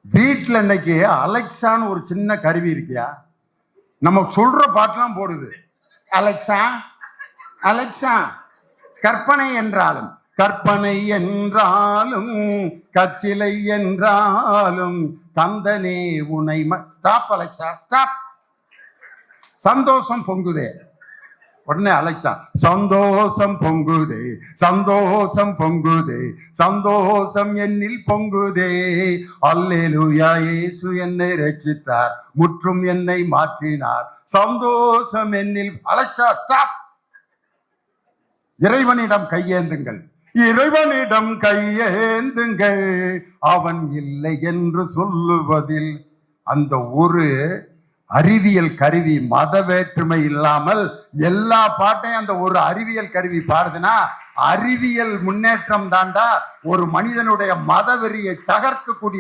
வீட்டுல இன்னைக்கு அலெக்சான்னு ஒரு சின்ன கருவி இருக்கியா, நம்ம சொல்ற பாட்டெல்லாம் போடுது. அலெக்சா அலெக்சா, கற்பனை என்றாலும் கச்சிலை என்றாலும் தந்தனே உனை. Stop Alexa stop. சந்தோஷம் பொங்குதே, உடனே அலெக்சா சந்தோஷம் பொங்குதே, சந்தோஷம் பொங்குதே, சந்தோஷம் என்னில் பொங்குதே, அல்லேலூயா இயேசு என்னை ரட்சித்தார், முற்றும் என்னை மாற்றினார், சந்தோஷம் என்னில். Alexa stop. இறைவனிடம் கையேந்துங்கள், இறைவனிடம் கையேந்துங்கள், அவன் இல்லை என்று சொல்லுவதில். அந்த ஒரு அறிவியல் கருவி, மத வேற்றுமை இல்லாமல் எல்லா பாட்டையும் அந்த ஒரு அறிவியல் கருவி பாடுதுன்னா, அறிவியல் முன்னேற்றம் தாண்டா ஒரு மனிதனுடைய மத வெறியை தகர்க்கக்கூடிய